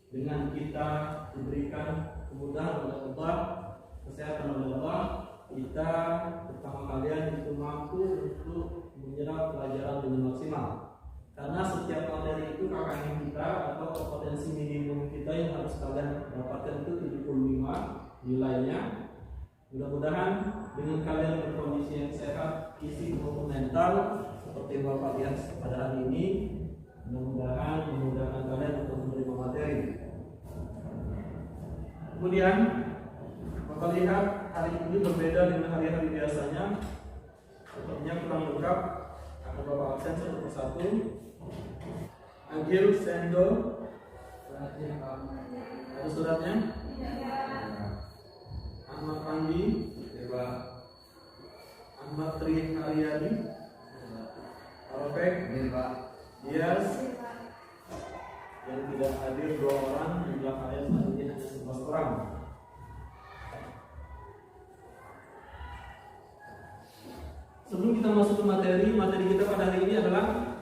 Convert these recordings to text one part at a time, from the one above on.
dengan kita diberikan kemudahan oleh Allah, kesehatan oleh Allah, kita bersama kalian itu mampu untuk menyerap pelajaran dengan maksimal. Karena setiap materi itu KKM kita atau kompetensi minimum kita yang harus kalian dapatkan itu 75 nilainya. Mudah-mudahan dengan kalian berkondisi yang sehat, fisik maupun mental seperti yang Bapak lihat pada hari ini, mudah-mudahan memudahkan kalian untuk menerima materi. Kemudian Bapak lihat hari ini berbeda dengan hari-hari biasanya. Sepertinya kurang lengkap, akan Bapak absen satu persatu. Agil Sendo, ada suratnya? Ahmad Randi, Ahmad Tri Haryadi, Arofek, Dias, yang tidak hadir 2 orang, jumlah kalian saat ini hanya 11 orang. Sebelum kita masuk ke materi kita pada hari ini adalah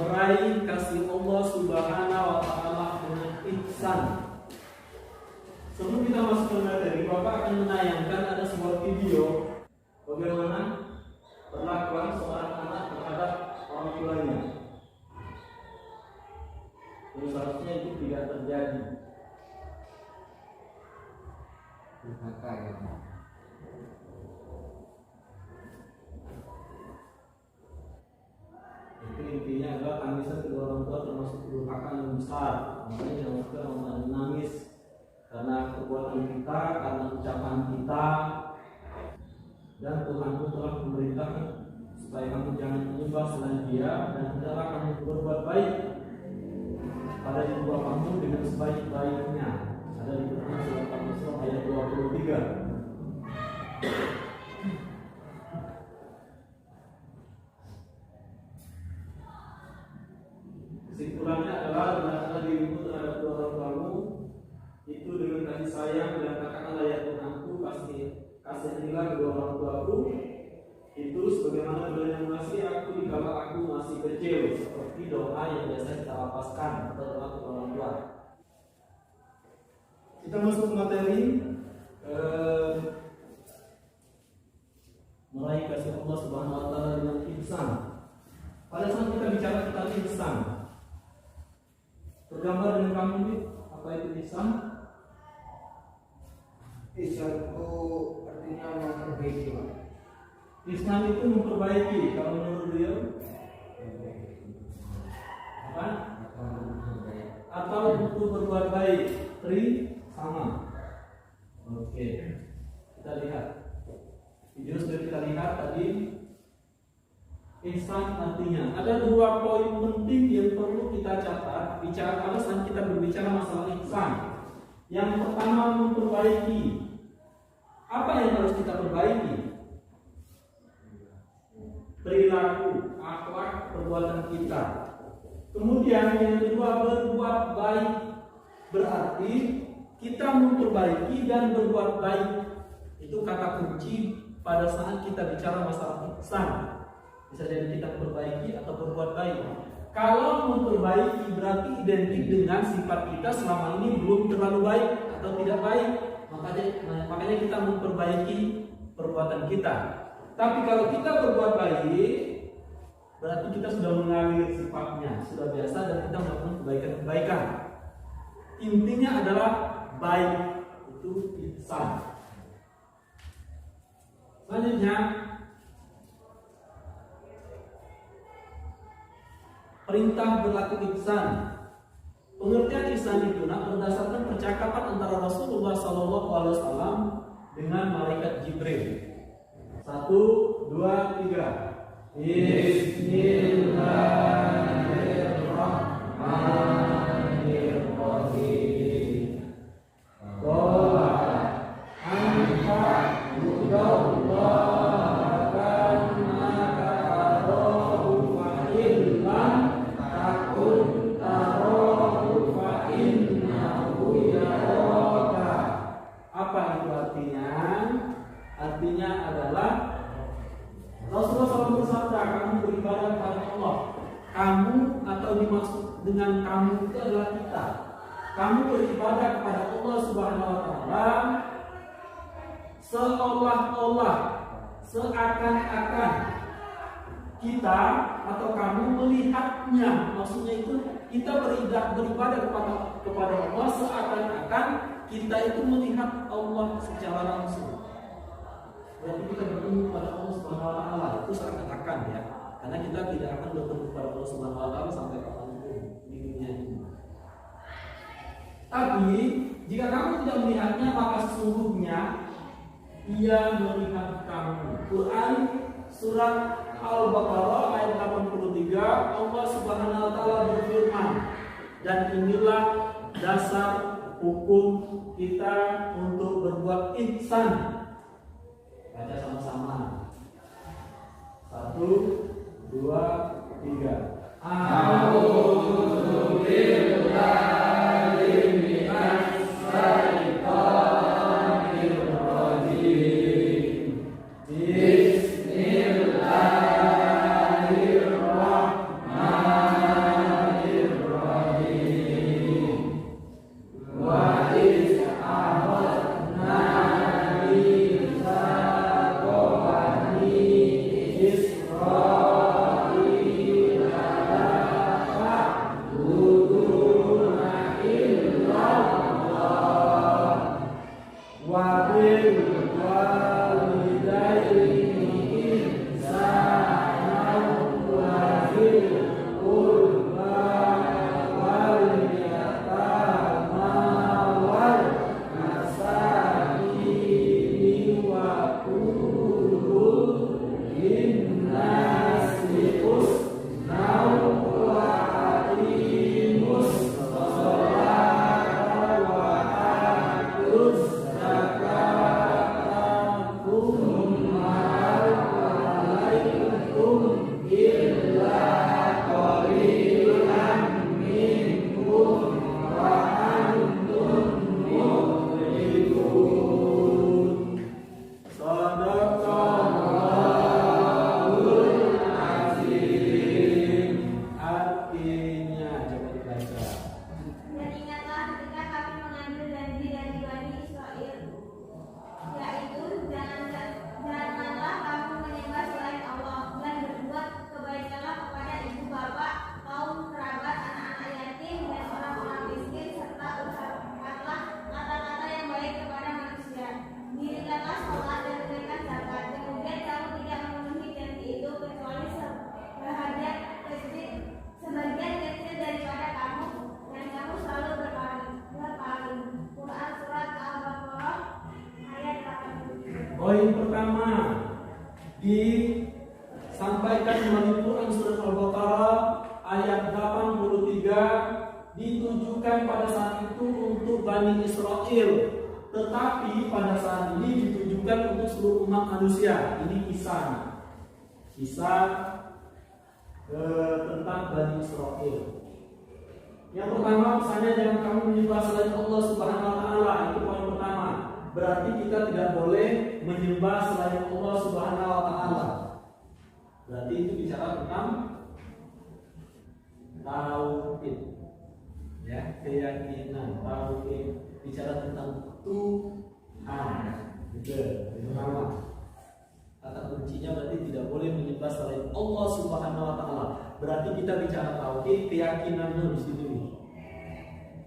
meraih kasih Allah Subhanahu wa Ta'ala dengan ihsan. Sebelum kita masuk ke materi, Bapak akan menayangkan ada sebuah video bagaimana perlakuan seorang anak terhadap orang tuanya. Ini seharusnya itu tidak terjadi. Itu intinya adalah tangisan kedua orang tua termasuk durhaka yang besar. Makanya jangan suka menangis karena perbuatan kita, karena ucapan kita. Dan Tuhan pun telah memerintahkan supaya kamu jangan menyembah selain Dia dan hendaklah kamu berbuat baik pada ibu bapamu dengan sebaik-baiknya. Ada di Quran surat Al-Isra ayat 23. Kesimpulannya adalah hendaklah dirimu terhadap kedua orang tuamu itu dengan kasih sayang dan katakanlah ya Tuhanku kasihanilah kedua orang tuaku itu sebagaimana Dia yang mengasihi aku dikala aku masih kecil, seperti doa yang biasa kita lapaskan atau doa kedua orang tua. Kita masuk ke materi meraih kasih Allah Subhanahu wa Ta'ala dengan ihsan. Pada saat kita bicara tentang ihsan, tergambar dengan kamu ini apa itu ihsan? Ihsan itu artinya memperbaiki. Ihsan itu memperbaiki. Kalau menurut beliau apa? Atau untuk berbuat baik. Sama. Oke. Kita lihat. Video sudah kita lihat tadi. Ihsan artinya ada 2 poin penting yang perlu kita catat pada saat kita berbicara masalah ihsan. Yang pertama, memperbaiki. Apa yang harus kita perbaiki? Perilaku, akhlak, perbuatan kita. Kemudian yang kedua, berbuat baik. Berarti kita memperbaiki dan berbuat baik. Itu kata kunci pada saat kita bicara masalah ihsan. Bisa jadi kita memperbaiki atau berbuat baik. Kalau memperbaiki berarti identik dengan sifat kita selama ini belum terlalu baik atau tidak baik. Makanya kita memperbaiki perbuatan kita. Tapi kalau kita berbuat baik, berarti kita sudah mengalir sifatnya, sudah biasa dan kita melakukan kebaikan-kebaikan. Intinya adalah baik, itu ihsan. Selanjutnya, perintah berlaku ihsan. Pengertian ihsan itu berdasarkan percakapan antara Rasulullah SAW dengan malaikat Jibril. 1, 2, 3. Bismillahirrahmanirrahim. Qala anta hudallah kannaka arahu fa illam takun tarahu fa innahu yaraka. Apa itu artinya? Artinya adalah Rasulullah SAW bersabda, kamu beribadah kepada Allah dimaksud dengan kamu itu adalah kita. Kamu beribadah kepada Allah Subhanahu wa taala seolah-olah, seakan-akan kita atau kamu melihatnya. Maksudnya itu kita beribadah kepada Allah seakan-akan kita itu melihat Allah secara langsung. Berarti kita bertemu kepada Allah Subhanahu wa taala itu seakan-akan ya. Karena kita tidak akan bertemu kepada Allah Subhanahu wa taala sampai kapanpun di dunia ini. Tapi jika kamu tidak melihatnya, maka sesungguhnya Ia melihat kamu. Quran surat Al-Baqarah ayat 83, Allah Subhanahu wa taala berfirman, dan inilah dasar hukum kita untuk berbuat ihsan. Baca sama-sama. 1, 2, 3. A'udzu billahi minasy syaithanir rajim. Bismillahirrahmanirrahim. Wa iz akhadna mitsaqo bani Israil ta'buduna illallah wa bil walidayni ihsanan wa dzil qurba wal yatama wal masakin wa qul linnasi husnan wa aqimus sholata wa atuz zakata thumma alaikum illa qalilan minkum wa antum mu'ridun. Sadaqallahul azim. Artinya coba dibaca. Dan ingatlah ketika kami mengambil janji dari Bani Israel, yaitu janganlah kamu menyembah selain Allah, dan berbuat kebaikanlah kepada ibu bapak, kaum kerabat, anak-anak yatim, dan orang-orang miskin, serta ucapkanlah kata-kata yang baik kepada manusia. Dirikanlah sholat dan tunaikan zakat. Kemudian kamu tidak memenuhi janji itu kecuali sebagian kecil daripada kamu, dan kamu selalu berpaling. Quran surat Al-Baqarah ayat 80. Poin pertama disampaikan melalui Quran surat Al-Baqarah ayat 83, ditujukan pada saat itu untuk Bani Israel, tetapi pada saat ini ditujukan untuk seluruh umat manusia. Ini kisah tentang Bani Israel. Yang pertama, misalnya jangan kamu menyembah selain Allah Subhanahu wa taala. Itu poin pertama. Berarti kita tidak boleh menyembah selain Allah Subhanahu wa taala. Berarti itu bicara tentang tauhid. Ya, keyakinan, tauhid, bicara tentang Tuhan. Gitu. Yang pertama. Kata kuncinya berarti tidak boleh menyembah selain Allah Subhanahu wa taala. Berarti kita bicara tauhid, keyakinannya di sini.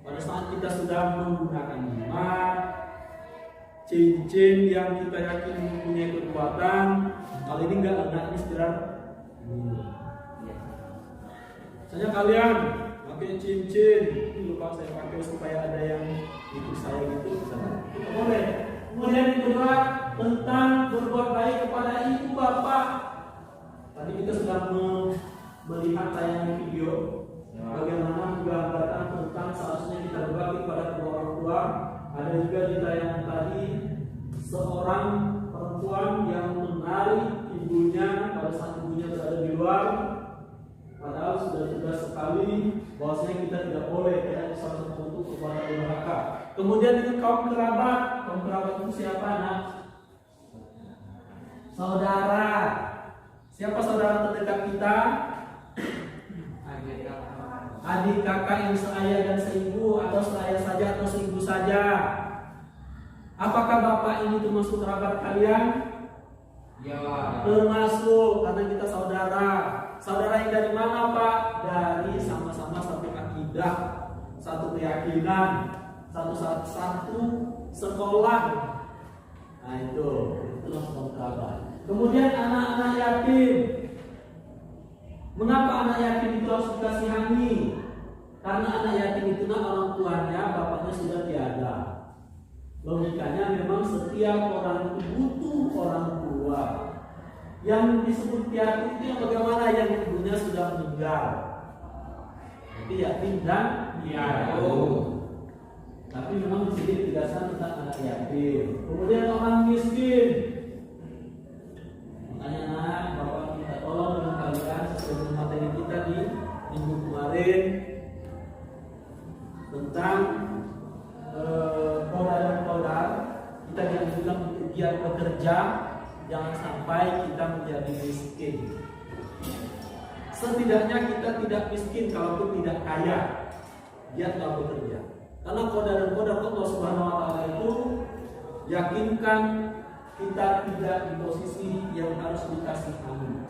Pada saat kita sudah menggunakan jimat, cincin yang kita yakin mempunyai kekuatan, kali ini enggak ada istirahat. Misalnya kalian pakai cincin, ini lupa saya pakai supaya ada yang ikut saya gitu, misalnya. Kita boleh. Kemudian yang kedua tentang berbuat baik kepada ibu bapak. Tadi kita sudah melihat tayangan video bagaimana menggambarkan tentang seharusnya kita berbakti kepada kedua orang tua. Ada juga di tayangan tadi seorang perempuan yang menarik ibunya pada saat ibunya berada di luar. Padahal sudah jelas sekali bahwasanya kita tidak boleh karena salah satu bentuk kepada durhaka. Kemudian dengan kaum kerabat itu siapa nak? Saudara. Siapa saudara terdekat kita? adik kakak yang seayah dan seibu, atau seayah saja atau seibu saja. Apakah bapak ini termasuk kerabat kalian? Ya. Termasuk, karena kita saudara. Saudara yang dari mana Pak? Dari sama-sama satu akidah, satu keyakinan, satu sekolah. Nah itulah kerabat. Kemudian anak-anak yatim. Mengapa anak yatim itu harus dikasihani? Karena anak yatim itu orang tuanya, bapaknya sudah tiada. Logikanya memang setiap orang itu butuh orang tua. Yang disebut yatim itu yang bagaimana? Yang ibunya sudah meninggal. Jadi yatim dan piatu. Tapi memang di sini tegaskan tentang anak yatim. Kemudian orang miskin. Makanya anak bapak minta tolong dengan kalian sesuai dengan materi kita di minggu kemarin tentang kodar dan kodar. Kita dianjurkan untuk giat bekerja, jangan sampai kita menjadi miskin. Setidaknya kita tidak miskin kalaupun tidak kaya, giatlah bekerja. Karena kodar dan kodar Allah Subhanahu Wa Taala itu yakinkan kita tidak di posisi yang harus dikasih amin.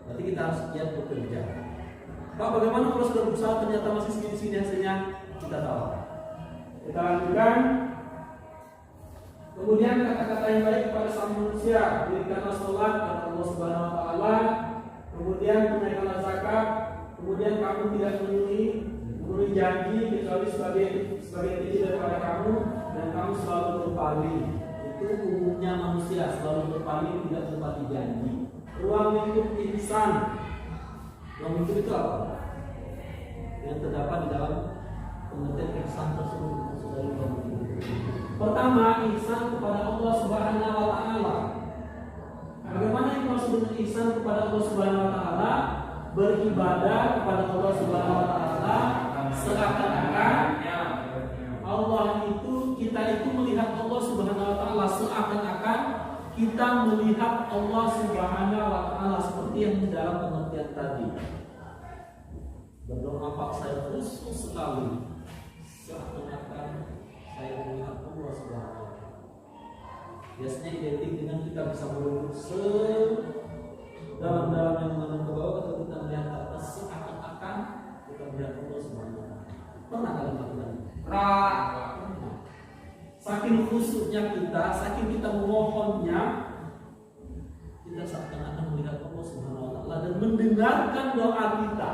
Berarti kita harus giat bekerja. Pak, bagaimana kalau sudah berusaha ternyata masih segini-segini hasilnya? Kita tahu. Kita lanjutkan. Kemudian kata-kata yang baik kepada sama manusia, dirikanlah sholat kata Allah Subhanahu Wa Taala. Kemudian tunaikanlah zakat. Kemudian kamu tidak memenuhi janji kecuali sebagai titip daripada kamu, dan kamu selalu berpaling. Itu umumnya manusia, selalu berpaling, tidak menepati janji. Ruang lingkup ihsan. Ruang lingkup itu apa? Yang terdapat di dalam pengertian ihsan tersebut. Pertama, ihsan kepada Allah Subhanahu Wa Taala. Bagaimana yang maksud dengan ihsan kepada Allah Subhanahu Wa Taala? Beribadah kepada Allah Subhanahu Wa Taala seakan-akan Allah itu, kita itu melihat Allah Subhanahu Wa Taala seakan-akan kita melihat Allah Subhanahu Wa Taala seperti yang di dalam pengertian tadi. Berdoa nampak saya khusus sekali, seakan-akan saya melihat Allah Subhanahu Wa Taala. Biasanya identik dengan kita bisa merunduk dalam-dalam yang mengenai ke bawah, atau kita melihat ke atas seakan-akan kita melihat Allah Subhanahu Wa Taala. Pernah kali melakukan ini? Saking khusyuknya kita, saking kita memohonnya, kita seakan-akan melihat Allah Subhanahu Wa Taala dan mendengarkan doa kita.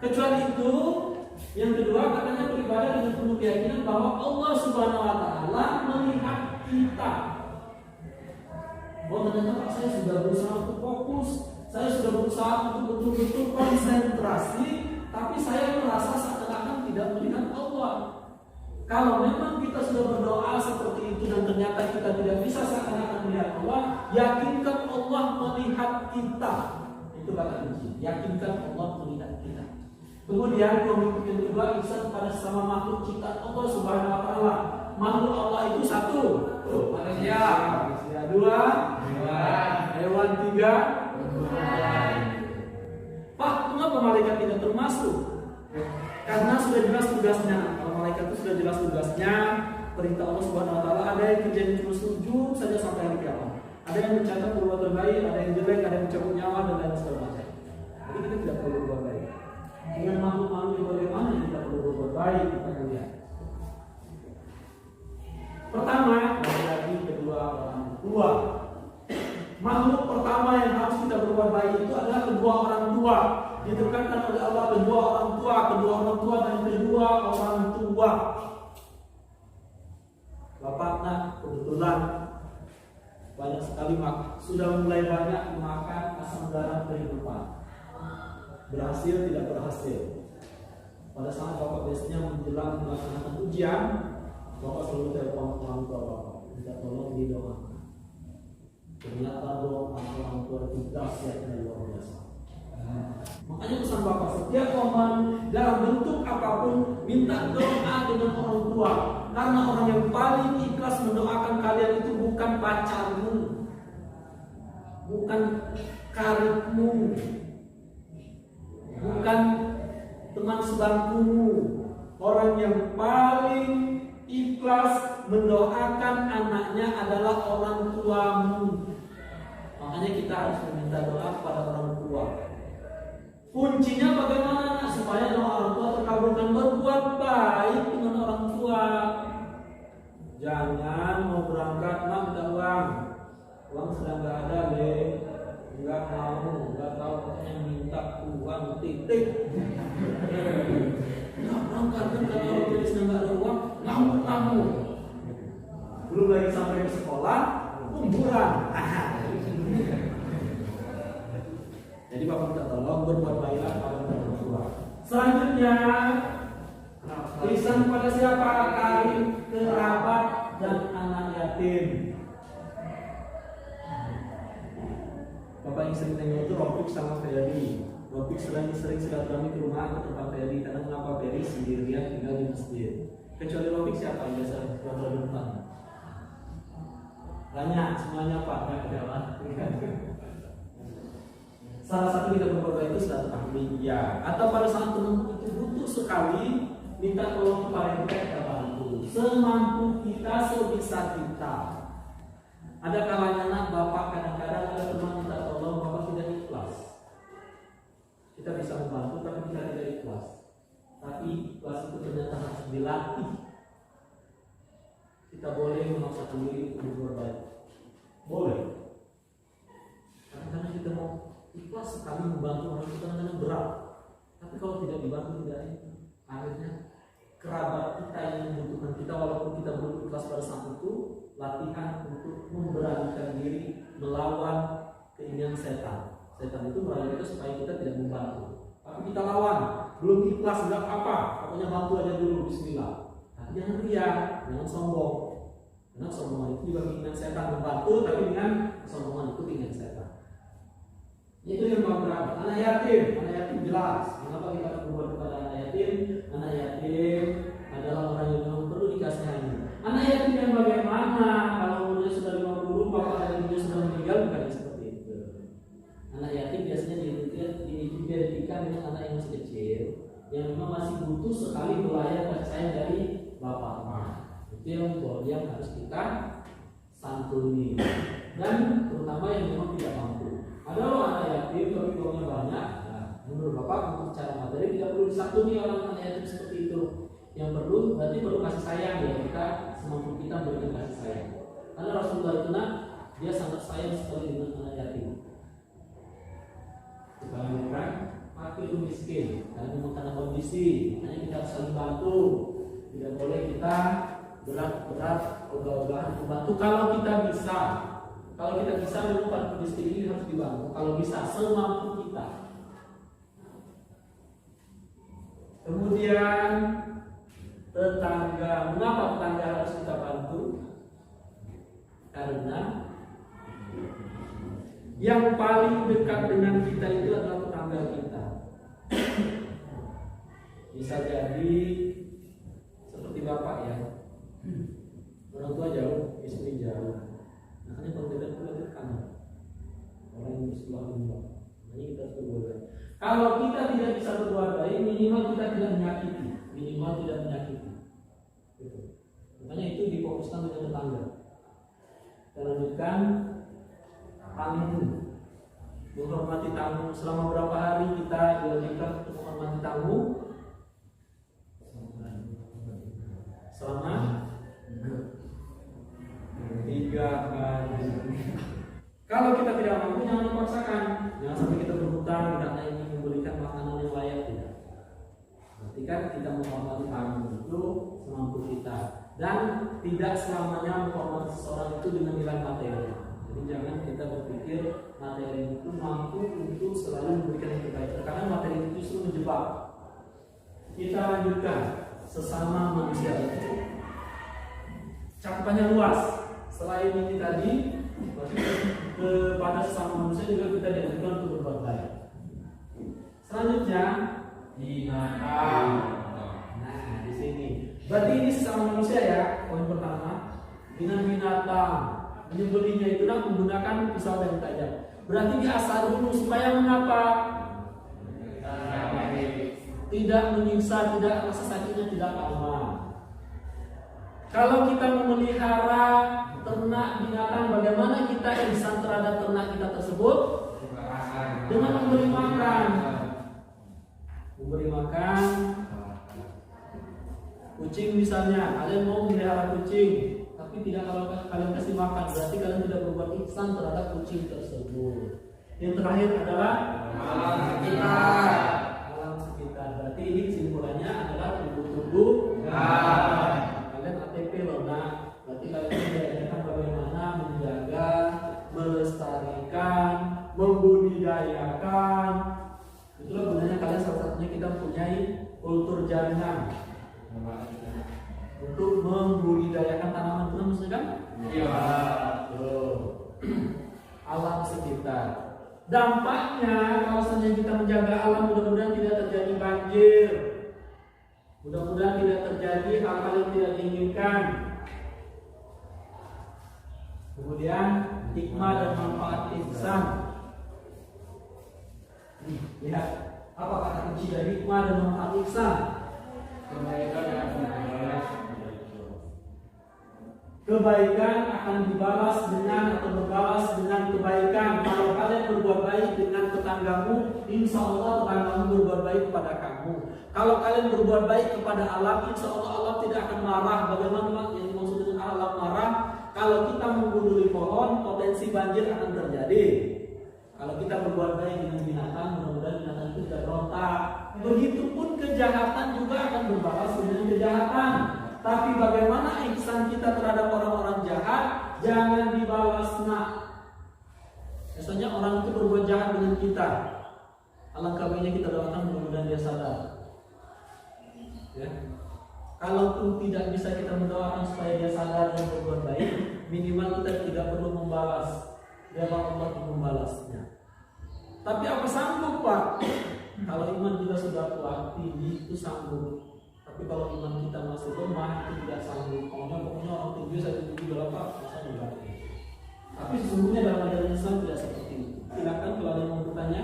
Kecuali itu, yang kedua katanya beribadah dengan penuh keyakinan bahwa Allah Subhanahu Wa Taala melihat kita. Oh ternyata Pak, saya sudah berusaha untuk fokus, saya sudah berusaha untuk betul-betul konsentrasi, tapi saya merasa seakan-akan tidak melihat Allah. Kalau memang kita sudah berdoa seperti itu dan ternyata kita tidak bisa seakan-akan melihat Allah, yakinkan Allah melihat kita. Itu kata kunci. Yakinkan Allah melihat kita. Kemudian komitmen yang kedua, ihsan kepada sesama makhluk ciptaan Allah Subhanahu Wa Taala. Makhluk Allah itu satu, manusia. Dua, hewan. Tiga, Pak, mengapa malaikat tidak termasuk? Karena sudah jelas tugasnya. Kalau malaikat itu sudah jelas tugasnya, perintah Allah Subhanahu Wa Taala. Ada yang kerjanya cuma sujud saja sampai hari kiamat. Ada yang mencatat berbuat terbaik, ada yang jelek, ada yang mencabut nyawa dan lain sebagainya. Jadi kita tidak perlu berbuat baik. Dengan makhluk-makhluk yang bagaimana kita perlu berbuat baik, kita lihat. Pertama, lagi kedua orang tua. Makhluk pertama yang harus kita berbuat baik itu adalah kedua orang tua. Ditekankan oleh Allah kedua orang tua dan kedua orang tua. Bapak nak kebetulan banyak sekali sudah mulai banyak memakan asam garam kehidupan. Berhasil tidak berhasil. Pada saat Bapak biasanya menjelang melaksanakan ujian, Bapak selalu telepon orang tua Bapak, minta tolong didoakan. Ternyata doa orang tua itu dahsyatnya luar biasa. Makanya pesan Bapak, setiap momen dalam bentuk apapun minta doa dengan orang tua. Karena orang yang paling ikhlas mendoakan kalian itu bukan pacarmu, bukan karibmu, bukan bukan teman sebangkumu, orang yang paling ikhlas mendoakan anaknya adalah orang tuamu. Makanya kita harus meminta doa kepada orang tua. Kuncinya bagaimana supaya doa orang tua terkabulkan? Berbuat baik dengan orang tua. Jangan mau berangkat minta uang sedang nggak ada, nggak mau, nggak tahu, katanya minta uang titik. Nggak berangkat kan kalau orang tua sedang nggak ada uang, ngamuk. Belum lagi sampai ke sekolah, kumpulan. Jadi Bapak minta tolong berbuat baiklah pada orang tua. Selanjutnya, ihsan pada siapa? Karib, kerabat, dan anak yatim. Bapak yang sering tanya itu Rofik sama Ferdi. Rofik sering silaturahmi ke rumah atau tempat Ferdi, karena mengapa Ferdi sendirian tinggal di masjid. Kecuali Rofik siapa yang biasa silaturahmi ke rumah? Banyak, semuanya Pak, nggak jawab. Salah satu kita berbuat baik itu silaturahmi, ya. Atau pada saat teman itu butuh sekali, minta tolong kepada kita bantu. Semampu kita, sebisa kita. Ada kalanya anak bapak kadang-kadang ada teman minta tolong, bapak tidak ikhlas. Kita bisa membantu, tapi kita tidak ikhlas. Tapi ikhlas itu ternyata harus dilatih. Kita boleh memaksakan diri untuk berbuat baik. Boleh. Kadang-kadang kita mau ikhlas sekali membantu orang itu kadang-kadang berat. Tapi kalau tidak dibantu tidak enak. Akhirnya kerabat kita yang membutuhkan kita, walaupun kita belum ikhlas pada saat itu, latihan untuk memberanikan diri melawan keinginan setan. Setan itu merayu kita supaya kita tidak membantu. Tapi kita lawan, belum ikhlas enggak apa, pokoknya bantu aja dulu, bismillah. Tapi jangan riak, jangan sombong. Karena sombongan itu juga keinginan setan, membantu tapi dengan sombongan itu keinginan setan. Itu yang mau berapa? Anak yatim jelas. Kenapa kita berbuat kepada anak yatim? Anak yatim adalah orang yang memang perlu dikasihani. Anak yatim yang bagaimana? Kalau umurnya sudah 50, bapak dan ibunya sudah meninggal, bukan seperti itu. Anak yatim biasanya diidentikan dengan anak yang masih kecil, yang memang masih butuh sekali belayar kasih sayang dari bapaknya. Itu yang harus kita santuni. Dan terutama yang memang tidak mampu. Ada loh anak yatim tapi uangnya banyak. Nah, menurut bapak untuk secara materi tidak perlu disantuni orang anak yatim seperti itu. Yang perlu berarti perlu kasih sayang, ya, kita semampu kita memberikan kasih sayang. Karena Rasulullah itu dia sangat sayang sekali dengan anak yatim. Dibandingkan fakir miskin, karena memang karena kondisi, hanya kita harus saling bantu. Tidak boleh kita berat ogah-ogahan membantu. Kalau kita bisa memang fakir miskin ini harus dibantu. Kalau bisa semampu kita. Kemudian tetangga, mengapa tetangga harus kita bantu? Karena yang paling dekat dengan kita itu adalah tetangga kita. Bisa jadi seperti bapak ya, orang tua jauh, istri jauh. Makanya kalau kita dekat orang yang bersebelah dengan makanya kita harus berbuat baik. Kalau kita tidak bisa berbuat baik, minimal kita tidak menyakiti. Gitu. Makanya itu difokuskan dengan tetangga. Kita lanjutkan tamu, menghormati tamu. Selama berapa hari kita diwajibkan untuk menghormati tamu? Selama 3 hari. Kalau kita tidak mampu, jangan dipaksakan. Jangan sampai kita berhutang karena ingin memberikan makanan yang layak, tidak. Berarti kan kita menghormati tamu itu semampu kita. Dan tidak selamanya menghormati seseorang itu dengan nilai materi. Jadi jangan kita berpikir materi itu mampu untuk selalu memberikan yang terbaik. Karena materi itu justru menjebak. Kita lanjutkan sesama manusia itu. Cakupannya luas. Selain ini tadi, kepada sesama manusia juga kita dianjurkan untuk berbuat baik. Selanjutnya binatang. Nah, di sini. Berarti ini sesama manusia ya, poin pertama. Dengan binatang, menyembelihnya itu menggunakan pisau yang tajam. Berarti diasah dulu supaya mengapa? tidak menyiksa, tidak rasa sakitnya tidak aman. Kalau kita memelihara ternak binatang, bagaimana kita ihsan terhadap ternak kita tersebut? Dengan memberi makan. Memberi makan. Kucing misalnya, kalian mau memelihara kucing, tapi tidak kalau kalian kasih makan, berarti kalian tidak berbuat ihsan terhadap kucing tersebut. Yang terakhir adalah alam sekitar. Alam sekitar. Berarti ini kesimpulannya adalah tumbuh-tumbuh. Kalian ATP loh, nah. Berarti kalian diajarkan bagaimana menjaga, melestarikan, membudidayakan. Itulah gunanya kalian salah satunya kita mempunyai kultur jaringan untuk membudidayakan tanaman maksudnya kan? Iya. Alam sekitar. Dampaknya kalau misalnya kita menjaga alam, mudah-mudahan tidak terjadi banjir, mudah-mudahan tidak terjadi hal-hal yang tidak diinginkan. Kemudian hikmah dan manfaat ihsan. Lihat apa kata kunci dari hikmah dan manfaat ihsan. Kebaikan akan dibalas dengan atau berbalas dengan kebaikan. Kalau kalian berbuat baik dengan tetanggamu, insya Allah tetanggamu berbuat baik kepada kamu. Kalau kalian berbuat baik kepada alam, insya Allah Allah tidak akan marah. Bagaimana yang dimaksud dengan alam marah? Kalau kita menggunduli pohon, potensi banjir akan terjadi. Kalau kita berbuat baik dengan binatang, mudah-mudahan binatang itu tidak berontak. Begitupun kejahatan juga akan berbalas dengan kejahatan. Tapi bagaimana ihsan kita terhadap orang-orang jahat? Jangan dibalas nak. Biasanya orang itu berbuat jahat dengan kita. Alangkah baiknya kita doakan mudah-mudahan dia sadar. Ya. Kalaupun tidak bisa kita mendoakan supaya dia sadar dan berbuat baik, minimal kita tidak perlu membalas. Biarlah Allah yang membalasnya. Tapi apa sanggup Pak? Kalau iman kita sudah kuat, tinggi itu sanggup. Tapi kalau iman kita masih lemah, itu tidak sanggup. Pokoknya orang tinggi saya tinggi berapa, masa juga. Tapi sesungguhnya dalam ajaran Islam tidak seperti itu. Silakan kalau ada yang mau bertanya.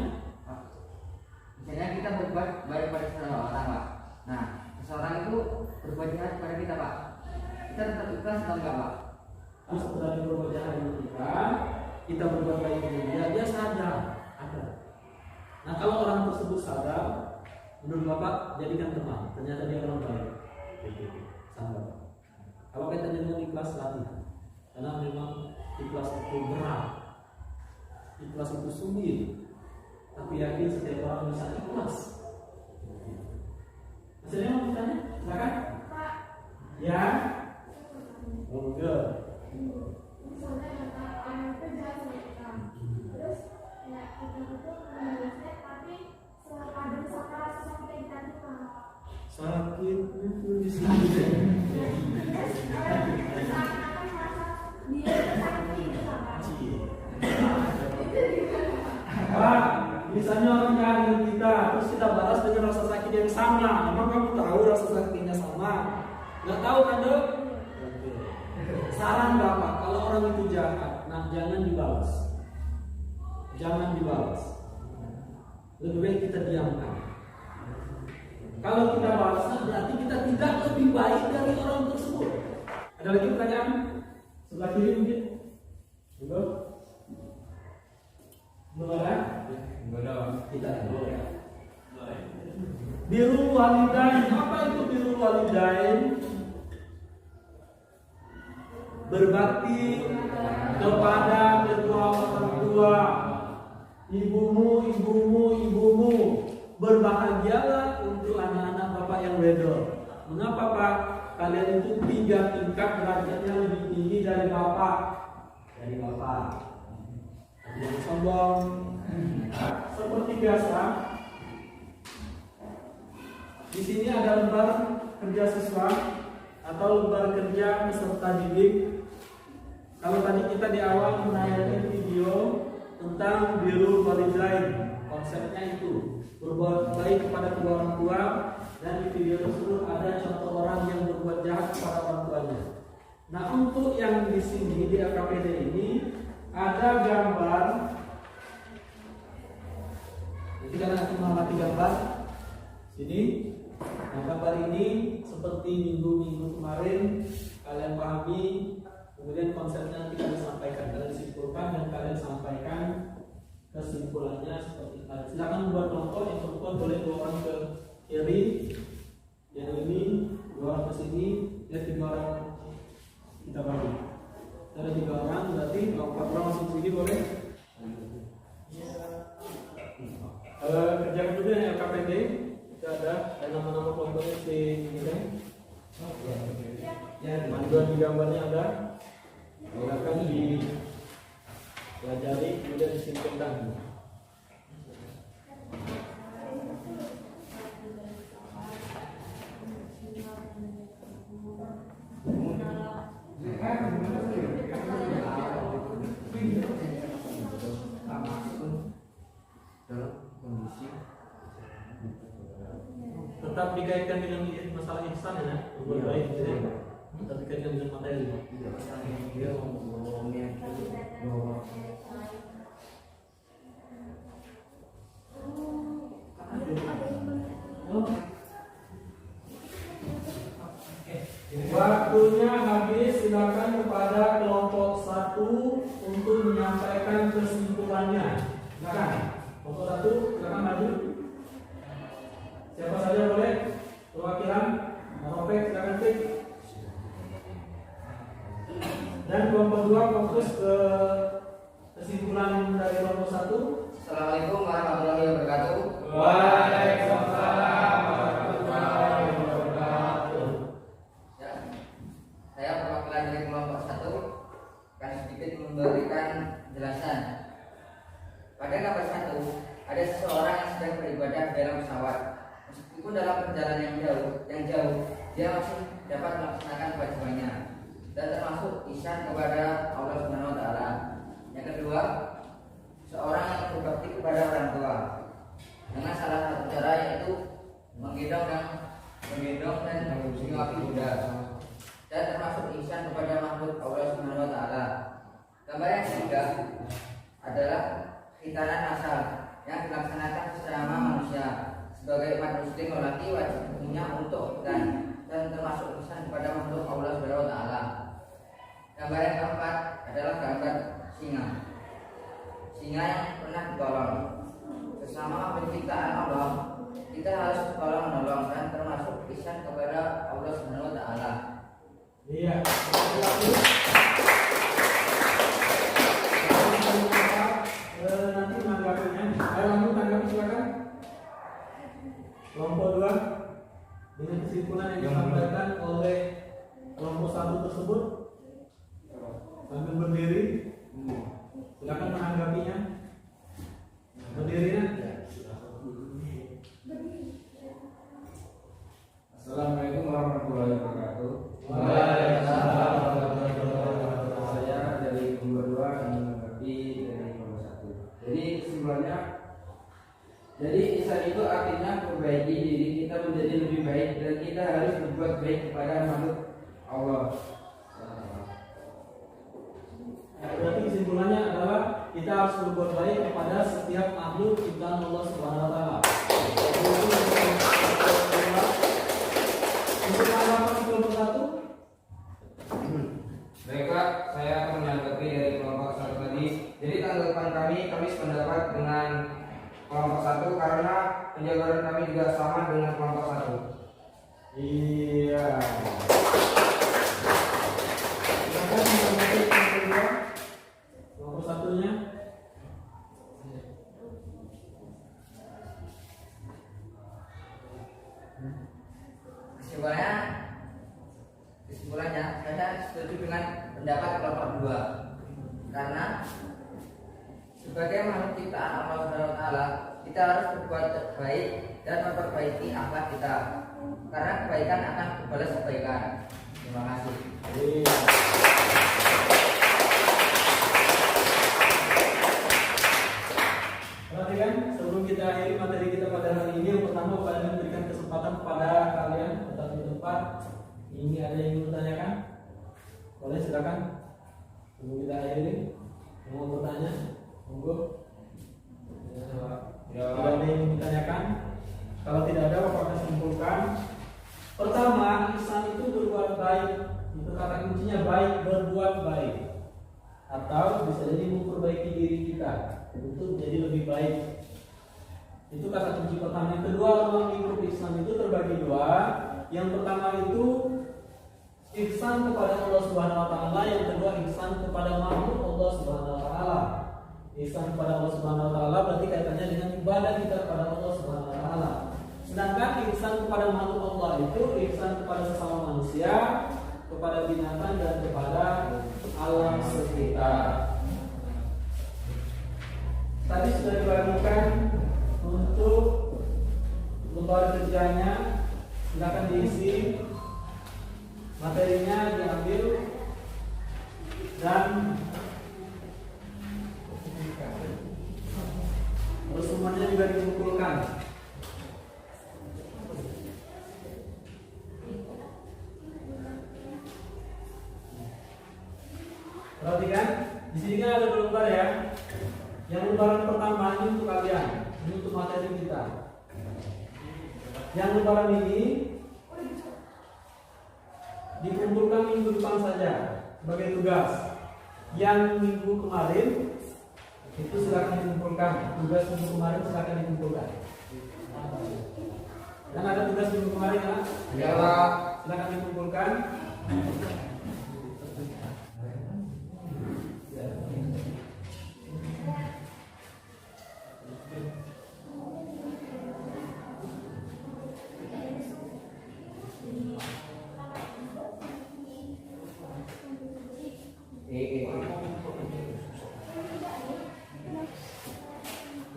Misalnya kita berbuat baik pada seseorang, Pak. Nah, seseorang itu berbuat jahat kepada kita, Pak. Kita tetap ikhlas atau enggak, Pak? Kalau setelah dia berbuat jahat dengan kita berbuat baik dengan dia sadar. Ada. Nah, kalau orang tersebut sadar, menurut Bapak jadikan teman. Ternyata dia orang baik. Sama. Kalau kaitannya dengan ikhlas latihan. Karena memang ikhlas itu berat. Ikhlas itu sulit. Tapi yakin setiap orang bisa ikhlas. Masih ada yang mau bertanya? Silakan. Ya. Oh, good. Misalnya orang itu jahat sama kita, terus ya kita itu menjelaskan, tapi kadang suka rasa sakit yang tadi Pak. Sakit itu di sini. Akan merasa dia sakit Pak. Pak, misalnya orang jahat dengan kita, terus kita balas dengan rasa sakit yang sama. Emang kamu tahu rasa sakitnya sama? Nggak tahu kan dok? Saran Bapak, kalau orang itu jahat, nah jangan dibalas. Jangan dibalas. Lebih baik kita diamkan. Kalau kita balas, berarti kita tidak lebih baik dari orang tersebut. Ada lagi pertanyaan? Sebelah kiri mungkin? Belum? Belum ada? Belum. Kita dulu ya. Birrul walidain. Apa itu birrul walidain? Berbakti kepada kedua orang tua. Ibumu. Berbahagialah untuk anak-anak Bapak yang wedok. Mengapa Pak? Kalian itu 3 tingkat derajatnya lebih tinggi dari Bapak. Jangan sombong. Seperti biasa, di sini ada lembar kerja siswa atau lembar kerja peserta didik. Kalau tadi kita di awal menayangkan video tentang birrul walidain, konsepnya itu berbuat baik kepada kedua orang tua, dan di video tersebut ada contoh orang yang berbuat jahat kepada orang tuanya. Nah, untuk yang di sini di AKPD ini ada gambar. Jadi kalian akan mengamati gambar Sini. Nah, gambar ini seperti minggu-minggu kemarin kalian pahami, kemudian konsepnya nanti kalian sampaikan, kalian simpulkan dan kalian sampaikan kesimpulannya seperti tadi. Silakan buat kelompok, yang perempuan boleh 2 orang ke kiri, yang ini 2 orang ke sini, dan 3 orang kita bagi. Ada 3 orang, berarti kalau 4 orang masuk sini boleh. Kerjakan dulu yang LKPD. Kita ada nama-nama kelompoknya di ini. Panduan di gambarnya ada. Silakan dipelajari kemudian disimpulkan. Tetap dikaitkan dengan masalah ihsan ya, berbuat baik gitu ya. Tetap dikaitkan dengan materi. Waktunya habis, silakan kepada kelompok 1 untuk menyampaikan kesimpulannya. Silakan. Kelompok 1, silakan maju. Siapa saja boleh? Perwakilan, Marofek, silakan cek. Dan kelompok 2 fokus ke kesimpulan dari kelompok 1. Assalamualaikum warahmatullahi wabarakatuh. Waalaikumsalam warahmatullahi wabarakatuh. Ya, saya perwakilan dari kelompok 1 akan sedikit memberikan penjelasan. Pada gambar 1 ada seseorang yang sedang beribadah dalam pesawat. Meskipun dalam perjalanan yang jauh, dia masih dapat melaksanakan kewajibannya dan termasuk ihsan kepada Allah Subhanahu wa taala. Yang kedua, seorang yang berbakti kepada orang tua dengan salah satu cara yaitu menggendong dan menyuapi Buddha dan termasuk ihsan kepada makhluk Allah Subhanahu wa taala. Gambar yang ketiga adalah khitanan masal yang dilaksanakan sesama manusia. Sebagai umat muslim lelaki wajib punya untuk khitan dan termasuk ihsan kepada makhluk Allah Subhanahu wa taala. Gambar yang keempat adalah gambar singa. Singa yang pernah ditolong. Sesama penciptaan Allah, kita harus tolong menolong dan termasuk ihsan kepada Allah Subhanahu wa taala. Iya. Nanti menanggapinya. Ayo langsung tanggapi silakan. Kelompok 2 dengan kesimpulan yang disampaikan oleh kelompok 1 tersebut sambil berdiri. Silakan menanggapinya. Berdiri nanti. Assalamualaikum warahmatullahi wabarakatuh. Waalaikumsalam warahmatullahi wabarakatuh. Saya dari kelompok 2 ingin mengerti dari kelompok 1. Jadi kesimpulannya, jadi ihsan itu artinya perbaiki diri kita menjadi lebih baik dan kita harus berbuat baik kepada makhluk Allah. Berarti kesimpulannya adalah kita harus berbuat baik kepada setiap makhluk ciptaan Allah Subhanahu wa taala. Untuk tanggapan kelompok 1. Baiklah, saya akan menanggapi dari kelompok 1 tadi. Jadi tanggapan kami sependapat dengan kelompok 1 karena penjabaran kami juga sama dengan kelompok 1. Iya. Silakan menanggapi kelompok 2. Kelompok 1-nya. Kesimpulannya saya setuju dengan pendapat kelompok 2 karena sebagai makhluk ciptaan Allah Subhanahu wa taala kita harus berbuat baik dan memperbaiki akhlak kita karena kebaikan akan berbalas kebaikan. Terima kasih. Iya. Perhatikan sebelum kita akhiri materi kita pada hari ini, yang pertama kalian memberikan kesempatan kepada kalian tetap di tempat. Ini ada yang ingin bertanyakan? Boleh silakan. Sebelum kita akhiri, mau bertanya? Monggo. Tidak ada yang ingin ditanyakan? Kalau tidak ada, Bapak akan simpulkan. Pertama, ihsan itu berbuat baik. Itu kata kuncinya baik, berbuat baik. Atau bisa jadi memperbaiki diri kita untuk menjadi lebih baik. Itu kata kunci pertama. Yang kedua, ruang lingkup ihsan itu terbagi dua. Yang pertama itu ihsan kepada Allah Subhanahu wa taala, yang kedua ihsan kepada makhluk Allah Subhanahu wa taala. Ihsan kepada Allah Subhanahu wa taala berarti kaitannya dengan ibadah kita kepada Allah Subhanahu wa taala. Sedangkan ihsan kepada makhluk Allah itu ihsan kepada sesama manusia, kepada binatang dan kepada alam sekitar. Tadi sudah dibagikan untuk lembar kerjanya, silakan diisi, materinya diambil dan semuanya juga dikumpulkan. Perhatikan, di sini kan ada dua lembar ya. Yang lembaran pertama ini untuk kalian, ini untuk materi kita. Yang lembaran ini dikumpulkan minggu depan saja sebagai tugas. Yang minggu kemarin itu silakan dikumpulkan. Tugas minggu kemarin silakan dikumpulkan. Dan ada tugas minggu kemarin kan? Ya. Silakan dikumpulkan.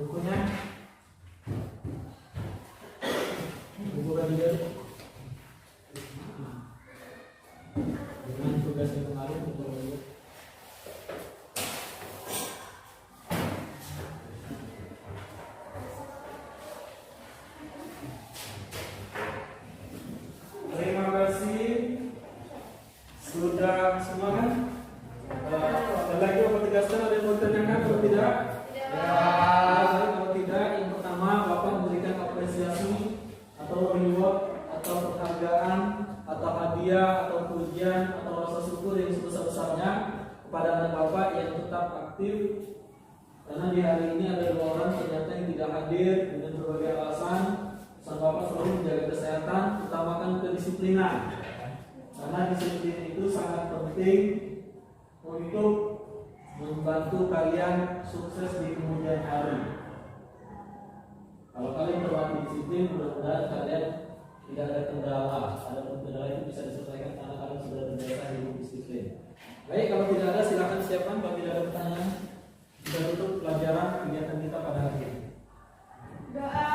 Bukunya buku kajian dengan tugas yang kemarin untuk terima kasih sudah semua kan? Ada lagi apa tegaskan, ada yang mau ditanyakan atau tidak? Kalau tidak, yang pertama Bapak memberikan apresiasi atau reward atau penghargaan atau hadiah atau pujian atau rasa syukur yang sebesar-besarnya kepada anak Bapak yang tetap aktif, karena di hari ini ada dua orang ternyata yang tidak hadir dengan berbagai alasan. Sang Bapak selalu menjaga kesehatan, utamakan kedisiplinan, karena disiplin itu sangat penting untuk membantu kalian sukses di kemudian hari. Kalau kalian berlatih disiplin, mudah-mudahan kalian tidak ada kendala. Ada kendala itu bisa diselesaikan karena kalian sudah terbiasa hidup disiplin. Baik, kalau tidak ada silakan siapkan. Kalau tidak ada pertanyaan, kita tutup pelajaran kegiatan kita pada hari ini. Doa